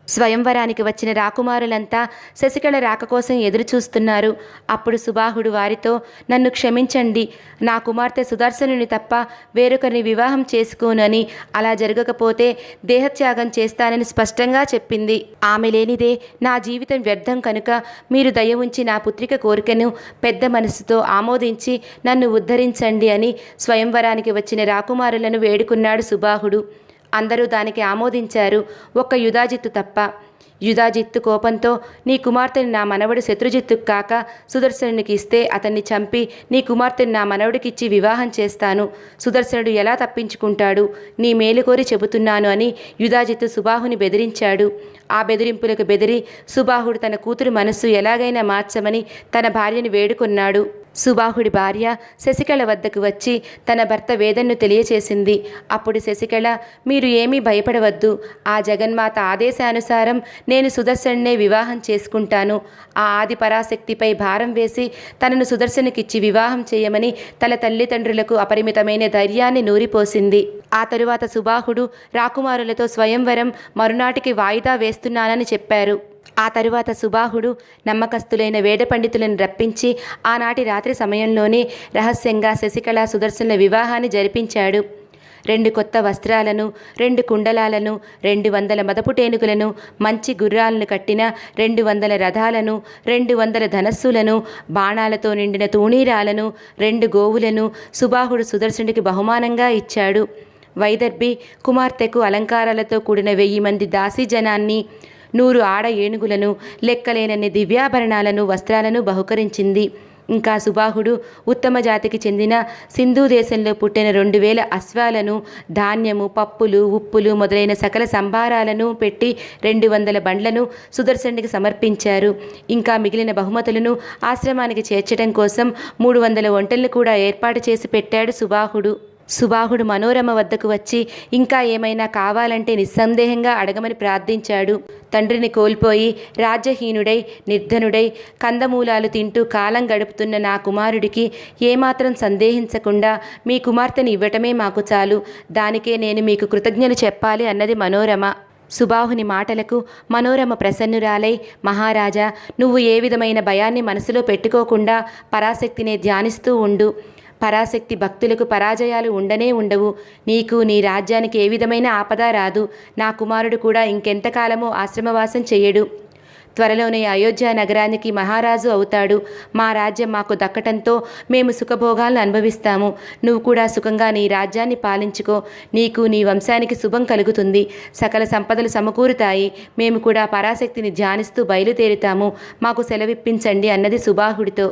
స్వయంవరానికి వచ్చిన రాకుమారులంతా శశికళ రాక కోసం ఎదురు చూస్తున్నారు. అప్పుడు సుబాహుడు వారితో, నన్ను క్షమించండి, నా కుమార్తె సుదర్శనుని తప్ప వేరొకరిని వివాహం చేసుకోనని, అలా జరగకపోతే దేహత్యాగం చేస్తానని స్పష్టంగా చెప్పింది. ఆమె లేనిదే నా జీవితం వ్యర్థం కనుక మీరు దయ ఉంచి నా పుత్రిక కోరికను పెద్ద మనసుతో ఆమోదించి నన్ను ఉద్ధరించండి అని స్వయంవరానికి వచ్చిన రాకుమారులను వేడుకున్నాడు సుబాహుడు. అందరూ దానికి ఆమోదించారు, ఒక్క యుధాజిత్తు తప్ప. యుధాజిత్తు కోపంతో, నీ కుమార్తెని నా మనవడు శత్రుజిత్తుకు కాక సుదర్శనునికి ఇస్తే అతన్ని చంపి నీ కుమార్తెని నా మనవడికిచ్చి వివాహం చేస్తాను. సుదర్శనుడు ఎలా తప్పించుకుంటాడు? నీ మేలు కోరి చెబుతున్నాను అని యుధాజిత్తు సుబాహుని బెదిరించాడు. ఆ బెదిరింపులకు బెదిరి సుబాహుడు తన కూతురు మనస్సు ఎలాగైనా మార్చమని తన భార్యను వేడుకున్నాడు. సుబాహుడి భార్య శశికళ వద్దకు వచ్చి తన భర్త వేదన్ను తెలియచేసింది. అప్పుడు శశికళ, మీరు ఏమీ భయపడవద్దు, ఆ జగన్మాత ఆదేశానుసారం నేను సుదర్శనునే వివాహం చేసుకుంటాను. ఆ ఆది పరాశక్తిపై భారం వేసి తనను సుదర్శనుకిచ్చి వివాహం చేయమని తన తల్లిదండ్రులకు అపరిమితమైన ధైర్యాన్ని నూరిపోసింది. ఆ తరువాత సుబాహుడు రాకుమారులతో స్వయంవరం మరునాటికి వాయిదా వేస్తున్నానని చెప్పారు. ఆ తరువాత సుబాహుడు నమ్మకస్తులైన వేద పండితులను రప్పించి ఆనాటి రాత్రి సమయంలోనే రహస్యంగా శశికళ సుదర్శనుల వివాహాన్ని జరిపించాడు. 2 కొత్త వస్త్రాలను, 2 కుండలాలను, 200 మదపుటేనుగులను, మంచి గుర్రాలను కట్టిన 200 రథాలను, 200 ధనస్సులను, బాణాలతో నిండిన తూణీరాలను, 2 గోవులను సుబాహుడు సుదర్శనుడికి బహుమానంగా ఇచ్చాడు. వైదర్భి కుమార్తెకు అలంకారాలతో కూడిన 1000 మంది దాసీజనాన్ని, 100 ఆడ ఏనుగులను, లెక్కలేనన్ని దివ్యాభరణాలను, వస్త్రాలను బహుకరించింది. ఇంకా సుబాహుడు ఉత్తమ జాతికి చెందిన సింధు దేశంలో పుట్టిన 2000 అశ్వాలను, ధాన్యము, పప్పులు, ఉప్పులు మొదలైన సకల సంభారాలను పెట్టి 200 బండ్లను సుదర్శనుడికి సమర్పించారు. ఇంకా మిగిలిన బహుమతులను ఆశ్రమానికి చేర్చడం కోసం 300 ఒంటెలను కూడా ఏర్పాటు చేసి పెట్టాడు సుబాహుడు. సుబాహుడు మనోరమ వద్దకు వచ్చి ఇంకా ఏమైనా కావాలంటే నిస్సందేహంగా అడగమని ప్రార్థించాడు. తండ్రిని కోల్పోయి రాజ్యహీనుడై నిర్ధనుడై కందమూలాలు తింటూ కాలం గడుపుతున్న నా కుమారుడికి ఏమాత్రం సందేహించకుండా మీ కుమార్తెను ఇవ్వటమే మాకు చాలు, దానికే నేను మీకు కృతజ్ఞతలు చెప్పాలి అన్నది మనోరమ. సుబాహుని మాటలకు మనోరమ ప్రసన్నురాలై, మహారాజా, నువ్వు ఏ విధమైన భయాన్ని మనసులో పెట్టుకోకుండా పరాశక్తినే ధ్యానిస్తూ ఉండు. పరాశక్తి భక్తులకు పరాజయాలు ఉండనే ఉండవు. నీకు నీ రాజ్యానికి ఏ విధమైన ఆపద రాదు. నా కుమారుడు కూడా ఇంకెంతకాలమో ఆశ్రమవాసం చెయ్యడు. త్వరలోనే అయోధ్య నగరానికి మహారాజు అవుతాడు. మా రాజ్యం మాకు దక్కటంతో మేము సుఖభోగాలను అనుభవిస్తాము. నువ్వు కూడా సుఖంగా నీ రాజ్యాన్ని పాలించుకో. నీకు నీ వంశానికి శుభం కలుగుతుంది. సకల సంపదలు సమకూరుతాయి. మేము కూడా పరాశక్తిని ధ్యానిస్తూ బయలుదేరుతాము. మాకు సెలవిప్పించండి అన్నది సుబాహుడితో.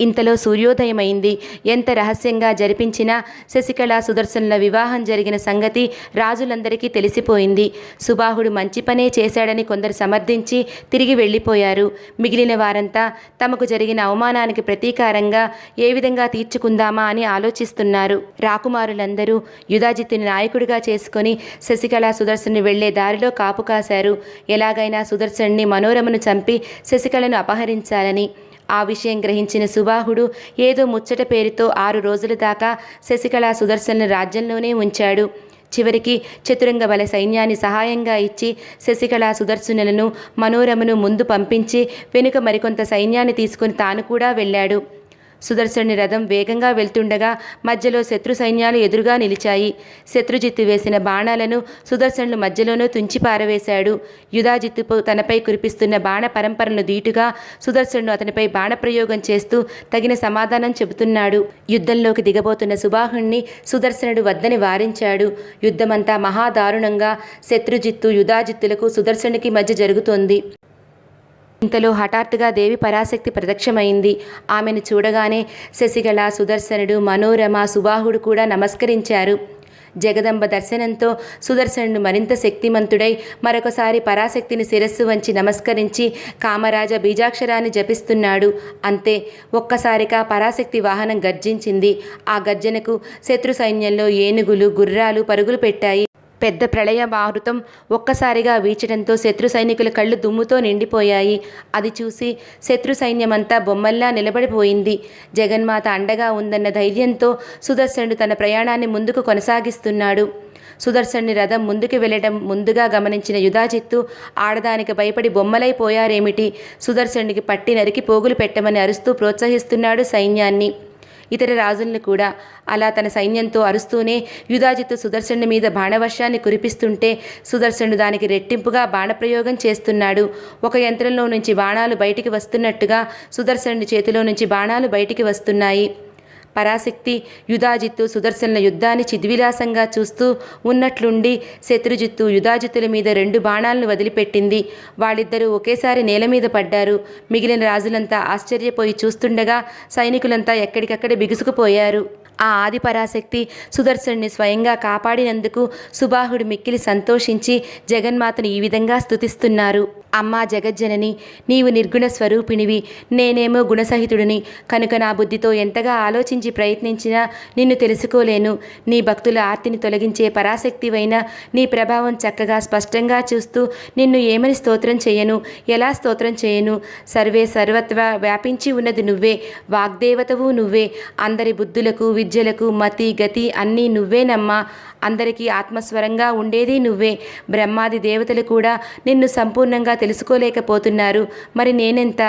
ఇంతలో సూర్యోదయమైంది. ఎంత రహస్యంగా జరిపించినా శశికళ సుదర్శనుల వివాహం జరిగిన సంగతి రాజులందరికీ తెలిసిపోయింది. సుబాహుడు మంచి పనే చేశాడని కొందరు సమర్థించి తిరిగి వెళ్ళిపోయారు. మిగిలిన వారంతా తమకు జరిగిన అవమానానికి ప్రతీకారంగా ఏ విధంగా తీర్చుకుందామా అని ఆలోచిస్తున్నారు. రాకుమారులందరూ యుధాజిత్తుని నాయకుడిగా చేసుకుని శశికళ సుదర్శనుని వెళ్లే దారిలో కాపు కాశారు. ఎలాగైనా సుదర్శనుని మనోరమను చంపి శశికళను అపహరించాలని. ఆ విషయం గ్రహించిన సుబాహుడు ఏదో ముచ్చట పేరుతో 6 రోజుల దాకా శశికళ సుదర్శనుల రాజ్యంలోనే ఉంచాడు. చివరికి చతురంగ బల సైన్యాన్ని సహాయంగా ఇచ్చి శశికళ సుదర్శనులను మనోరమను ముందు పంపించి వెనుక మరికొంత సైన్యాన్ని తీసుకుని తాను కూడా వెళ్ళాడు. సుదర్శనుని రథం వేగంగా వెళ్తుండగా మధ్యలో శత్రు సైన్యాలు ఎదురుగా నిలిచాయి. శత్రుజిత్తు వేసిన బాణాలను సుదర్శనులు మధ్యలోనూ తుంచి పారవేశాడు. యుధాజిత్తు తనపై కురిపిస్తున్న బాణ పరంపరను దీటుగా సుదర్శనుడు అతనిపై బాణప్రయోగం చేస్తూ తగిన సమాధానం చెబుతున్నాడు. యుద్ధంలోకి దిగబోతున్న సుబాహుణ్ణి సుదర్శనుడు వద్దని వారించాడు. యుద్ధమంతా మహాదారుణంగా శత్రుజిత్తు యుధాజిత్తులకు సుదర్శనునికి మధ్య జరుగుతోంది. ఇంతలో హఠాత్తుగా దేవి పరాశక్తి ప్రత్యక్షమైంది. ఆమెను చూడగానే శశికళ, సుదర్శనుడు, మనోరమ, సుబాహుడు కూడా నమస్కరించారు. జగదంబ దర్శనంతో సుదర్శనుడు మరింత శక్తిమంతుడై మరొకసారి పరాశక్తిని శిరస్సు వంచి నమస్కరించి కామరాజ బీజాక్షరాన్ని జపిస్తున్నాడు. అంతే, ఒక్కసారిగా పరాశక్తి వాహనం గర్జించింది. ఆ గర్జనకు శత్రు సైన్యంలో ఏనుగులు, గుర్రాలు పరుగులు పెట్టాయి. పెద్ద ప్రళయ మారుతం ఒక్కసారిగా వీచడంతో శత్రు సైనికుల కళ్ళు దుమ్ముతో నిండిపోయాయి. అది చూసి శత్రు సైన్యమంతా బొమ్మల్లా నిలబడిపోయింది. జగన్మాత అండగా ఉందన్న ధైర్యంతో సుదర్శనుడు తన ప్రయాణాన్ని ముందుకు కొనసాగిస్తున్నాడు. సుదర్శనుని రథం ముందుకు వెళ్లడం ముందుగా గమనించిన యుధాజిత్తు ఆడదానికి భయపడి బొమ్మలైపోయారేమిటి, సుదర్శనుడికి పట్టి నరికి పోగులు పెట్టమని అరుస్తూ ప్రోత్సహిస్తున్నాడు సైన్యాన్ని. ఇతర రాజులను కూడా. అలా తన సైన్యంతో అరుస్తూనే యుధాజిత్తు సుదర్శనుడి మీద బాణవర్షాన్ని కురిపిస్తుంటే సుదర్శనుడు దానికి రెట్టింపుగా బాణప్రయోగం చేస్తున్నాడు. ఒక యంత్రంలో నుంచి బాణాలు బయటికి వస్తున్నట్టుగా సుదర్శనుడి చేతిలో నుంచి బాణాలు బయటికి వస్తున్నాయి. పరాశక్తి యుధాజిత్తు సుదర్శనుల యుద్ధాన్ని చిద్విలాసంగా చూస్తూ ఉన్నట్లుండి శత్రుజిత్తు యుధాజిత్తుల మీద 2 బాణాలను వదిలిపెట్టింది. వాళ్ళిద్దరూ ఒకేసారి నేల మీద పడ్డారు. మిగిలిన రాజులంతా ఆశ్చర్యపోయి చూస్తుండగా సైనికులంతా ఎక్కడికక్కడ బిగుసుకుపోయారు. ఆ ఆది పరాశక్తి సుదర్శనుని స్వయంగా కాపాడినందుకు సుబాహుడు మిక్కిలి సంతోషించి జగన్మాతను ఈ విధంగా స్తుతిస్తున్నారు. అమ్మా జగజ్జనని, నీవు నిర్గుణ స్వరూపిణివి, నేనేమో గుణసహితుడిని కనుక నా బుద్ధితో ఎంతగా ఆలోచించి ప్రయత్నించినా నిన్ను తెలుసుకోలేను. నీ భక్తుల ఆర్తిని తొలగించే పరాశక్తివైన నీ ప్రభావం చక్కగా స్పష్టంగా చూస్తూ నిన్ను ఏమని స్తోత్రం చేయను, ఎలా స్తోత్రం చేయను? సర్వే సర్వత్వా వ్యాపించి ఉన్నది నువ్వే, వాగ్దేవతవు నువ్వే, అందరి బుద్ధులకు విద్యలకు మతి గతి అన్నీ నువ్వేనమ్మా. అందరికీ ఆత్మస్వరంగా ఉండేది నువ్వే. బ్రహ్మాది దేవతలు కూడా నిన్ను సంపూర్ణంగా తెలుసుకోలేకపోతున్నారు. మరి నేనెంత?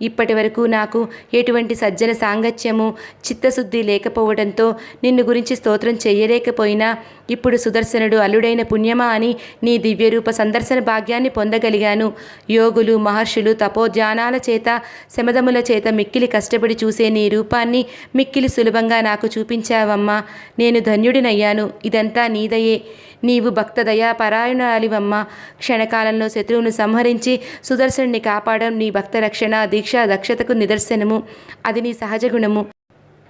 ఇప్పటి వరకు నాకు ఎటువంటి సజ్జన సాంగత్యము చిత్తశుద్ధి లేకపోవడంతో నిన్ను గురించి స్తోత్రం చెయ్యలేకపోయినా ఇప్పుడు సుదర్శనుడు అల్లుడైన పుణ్యమా అని నీ దివ్యరూప సందర్శన భాగ్యాన్ని పొందగలిగాను. యోగులు మహర్షులు తపోధ్యానాల చేత శమదముల చేత మిక్కిలి కష్టపడి చూసే నీ రూపాన్ని మిక్కిలి సులభంగా నాకు చూపించావమ్మా. నేను ధన్యుడినయ్యాను. ఇదంతా నీదయే. నీవు భక్త దయాపరాయణాలివమ్మ. క్షణకాలంలో శత్రువును సంహరించి సుదర్శనుని కాపాడడం నీ భక్త రక్షణ దీక్ష దక్షతకు నిదర్శనము. అది నీ సహజ గుణము.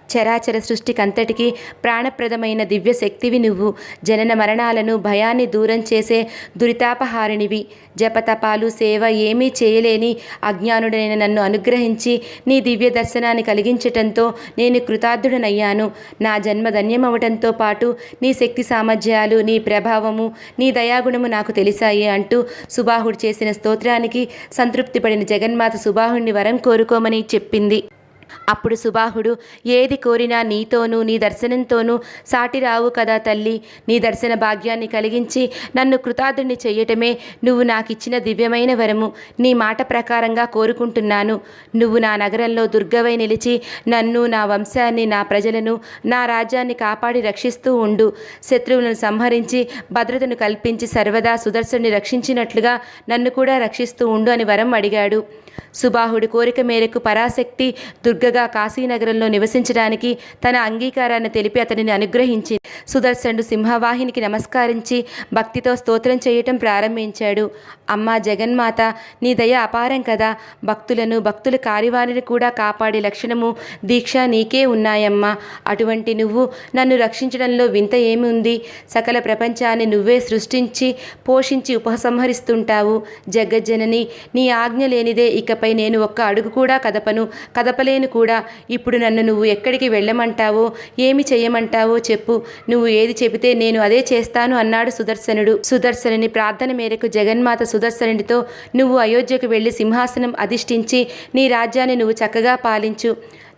చరాచర సృష్టికంతటికి ప్రాణప్రదమైన దివ్య శక్తివి నువ్వు. జనన మరణాలను భయాన్ని దూరం చేసే దురితాపహారిణివి. జపతపాలు సేవ ఏమీ చేయలేని అజ్ఞానుడైన నన్ను అనుగ్రహించి నీ దివ్య దర్శనాన్ని కలిగించటంతో నేను కృతార్థుడనయ్యాను. నా జన్మ ధన్యమవటంతో పాటు నీ శక్తి సామర్థ్యాలు, నీ ప్రభావము, నీ దయాగుణము నాకు తెలిసాయి అంటూ సుబాహుడు చేసిన స్తోత్రానికి సంతృప్తిపడిన జగన్మాత సుబాహుడిని వరం కోరుకోమని చెప్పింది. అప్పుడు సుబాహుడు, ఏది కోరినా నీతోనూ నీ దర్శనంతోనూ సాటి రావు కదా తల్లి. నీ దర్శన భాగ్యాన్ని కలిగించి నన్ను కృతార్థుని చెయ్యటమే నువ్వు నాకిచ్చిన దివ్యమైన వరము. నీ మాట ప్రకారంగా కోరుకుంటున్నాను. నువ్వు నా నగరంలో దుర్గవై నిలిచి నన్ను, నా వంశాన్ని, నా ప్రజలను, నా రాజ్యాన్ని కాపాడి రక్షిస్తూ ఉండు. శత్రువులను సంహరించి భద్రతను కల్పించి సర్వదా సుదర్శనుని రక్షించినట్లుగా నన్ను కూడా రక్షిస్తూ ఉండు అని వరం అడిగాడు. సుబాహుడి కోరిక మేరకు పరాశక్తి దుర్గగా కాశీనగరంలో నివసించడానికి తన అంగీకారాన్ని తెలిపి అతనిని అనుగ్రహించి సుదర్శనుడు సింహవాహినికి నమస్కరించి భక్తితో స్తోత్రం చేయటం ప్రారంభించాడు. అమ్మా జగన్మాత, నీ దయ అపారం కదా. భక్తులను, భక్తుల కార్యవారిని కూడా కాపాడే లక్షణము, దీక్ష నీకే ఉన్నాయమ్మా. అటువంటి నువ్వు నన్ను రక్షించడంలో వింత ఏమి ఉంది? సకల ప్రపంచాన్ని నువ్వే సృష్టించి పోషించి ఉపసంహరిస్తుంటావు. జగజ్జనని, నీ ఆజ్ఞ లేనిదే ఇకపై నేను ఒక్క అడుగు కూడా కదపలేను కూడా. ఇప్పుడు నన్ను నువ్వు ఎక్కడికి వెళ్ళమంటావో, ఏమి చెయ్యమంటావో చెప్పు. నువ్వు ఏది చెబితే నేను అదే చేస్తాను అన్నాడు సుదర్శనుడు. సుదర్శనుని ప్రార్థన మేరకు జగన్మాత సుదర్శనుడితో, నువ్వు అయోధ్యకు వెళ్ళి సింహాసనం అధిష్ఠించి నీ రాజ్యాన్ని నువ్వు చక్కగా పాలించు.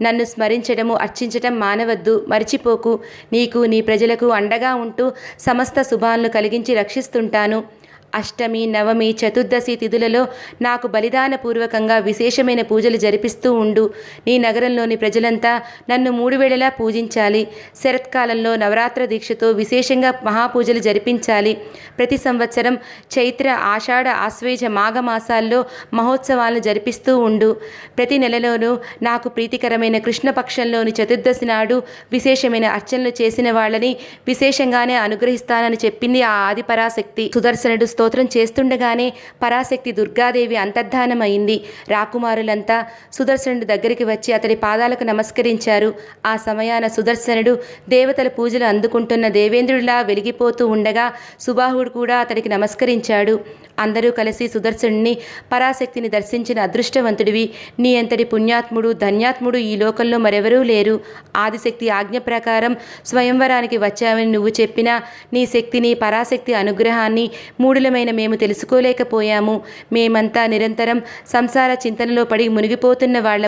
నన్ను స్మరించడము, అర్చించటం మానవద్దు, మరిచిపోకు. నీకు, నీ ప్రజలకు అండగా ఉంటూ సమస్త శుభాలను కలిగించి రక్షిస్తుంటాను. అష్టమి, నవమి, చతుర్దశి తిథులలో నాకు బలిదానపూర్వకంగా విశేషమైన పూజలు జరిపిస్తూ ఉండు. నీ నగరంలోని ప్రజలంతా నన్ను 3 వేళలా పూజించాలి. శరత్కాలంలో నవరాత్ర దీక్షతో విశేషంగా మహాపూజలు జరిపించాలి. ప్రతి సంవత్సరం చైత్ర, ఆషాఢ, ఆశ్వేజ, మాఘమాసాల్లో మహోత్సవాలను జరిపిస్తూ ఉండు. ప్రతి నెలలోనూ నాకు ప్రీతికరమైన కృష్ణపక్షంలోని చతుర్దశి నాడు విశేషమైన అర్చనలు చేసిన వాళ్ళని విశేషంగానే అనుగ్రహిస్తానని చెప్పింది ఆ ఆదిపరాశక్తి. సుదర్శనుడు స్తోత్రం చేస్తుండగానే పరాశక్తి దుర్గాదేవి అంతర్ధానమైంది. రాకుమారులంతా సుదర్శనుడి దగ్గరికి వచ్చి అతడి పాదాలకు నమస్కరించారు. ఆ సమయాన సుదర్శనుడు దేవతల పూజలు అందుకుంటున్న దేవేంద్రుడిలా వెలిగిపోతూ ఉండగా సుబాహుడు కూడా అతడికి నమస్కరించాడు. అందరూ కలిసి సుదర్శనుడిని, పరాశక్తిని దర్శించిన అదృష్టవంతుడివి. నీ అంతటి పుణ్యాత్ముడు, ధన్యాత్ముడు ఈ లోకంలో మరెవరూ లేరు. ఆదిశక్తి ఆజ్ఞ ప్రకారం స్వయంవరానికి వచ్చావని నువ్వు చెప్పినా నీ శక్తిని, పరాశక్తి అనుగ్రహాన్ని మూఢులమైన మేము తెలుసుకోలేకపోయాము. మేమంతా నిరంతరం సంసార చింతనలో పడి మునిగిపోతున్న వాళ్ళ.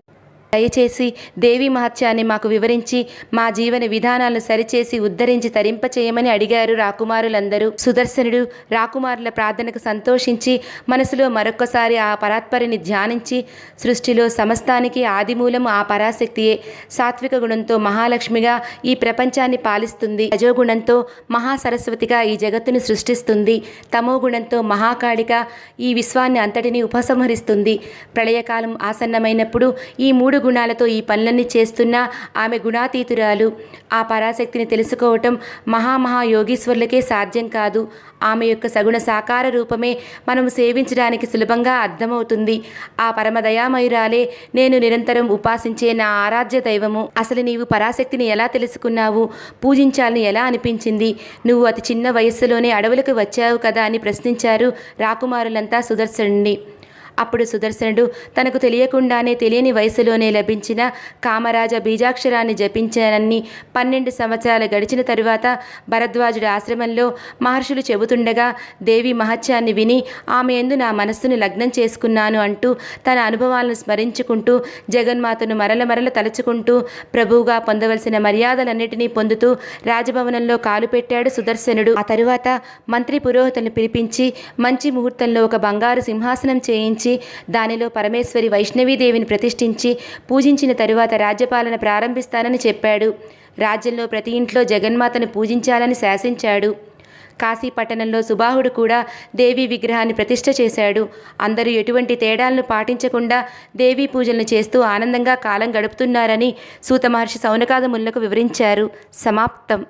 దయచేసి దేవీ మహత్యాన్ని మాకు వివరించి మా జీవన విధానాలను సరిచేసి ఉద్ధరించి తరింపచేయమని అడిగారు రాకుమారులందరూ. సుదర్శనుడు రాకుమారుల ప్రార్థనకు సంతోషించి మనసులో మరొక్కసారి ఆ పరాత్పరిని ధ్యానించి, సృష్టిలో సమస్తానికి ఆదిమూలం ఆ పరాశక్తియే. సాత్విక గుణంతో మహాలక్ష్మిగా ఈ ప్రపంచాన్ని పాలిస్తుంది. రజోగుణంతో మహాసరస్వతిగా ఈ జగత్తును సృష్టిస్తుంది. తమో గుణంతో మహాకాళిగా ఈ విశ్వాన్ని అంతటినీ ఉపసంహరిస్తుంది. ప్రళయకాలం ఆసన్నమైనప్పుడు ఈ 3 గుణాలతో ఈ పనులన్నీ చేస్తున్నా ఆమె గుణాతీతురాలు. ఆ పరాశక్తిని తెలుసుకోవటం మహాయోగీశ్వరులకే సాధ్యం కాదు. ఆమె యొక్క సగుణ సాకార రూపమే మనము సేవించడానికి సులభంగా అర్థమవుతుంది. ఆ పరమదయామయురాలే నేను నిరంతరం ఉపాసించే నా ఆరాధ్య దైవము. అసలు నీవు పరాశక్తిని ఎలా తెలుసుకున్నావు? పూజించాలని ఎలా అనిపించింది? నువ్వు అతి చిన్న వయస్సులోనే అడవులకు వచ్చావు కదా అని ప్రశ్నించారు రాకుమారులంతా సుదర్శనుడిని. అప్పుడు సుదర్శనుడు తనకు తెలియకుండానే తెలియని వయసులోనే లభించిన కామరాజ బీజాక్షరాన్ని జపించానని 12 సంవత్సరాలు గడిచిన తరువాత భరద్వాజుడి ఆశ్రమంలో మహర్షులు చెబుతుండగా దేవి మహత్యాన్ని విని ఆమె యందు నా మనస్సును లగ్నం చేసుకున్నాను అంటూ తన అనుభవాలను స్మరించుకుంటూ జగన్మాతను మరల తలుచుకుంటూ ప్రభువుగా పొందవలసిన మర్యాదలన్నిటినీ పొందుతూ రాజభవనంలో కాలు పెట్టాడు సుదర్శనుడు. ఆ తరువాత మంత్రి పురోహితులను పిలిపించి మంచి ముహూర్తంలో ఒక బంగారు సింహాసనం చేయించి దానిలో పరమేశ్వరి వైష్ణవీదేవిని ప్రతిష్ఠించి పూజించిన తరువాత రాజ్యపాలన ప్రారంభిస్తానని చెప్పాడు. రాజ్యంలో ప్రతి ఇంట్లో జగన్మాతను పూజించాలని శాసించాడు. కాశీ పట్టణంలో సుబాహుడు కూడా దేవీ విగ్రహాన్ని ప్రతిష్ఠ చేశాడు. అందరూ ఎటువంటి తేడాలను పాటించకుండా దేవీ పూజలను చేస్తూ ఆనందంగా కాలం గడుపుతున్నారని సూత మహర్షి శౌనకాది మునులకు వివరించారు. సమాప్తం.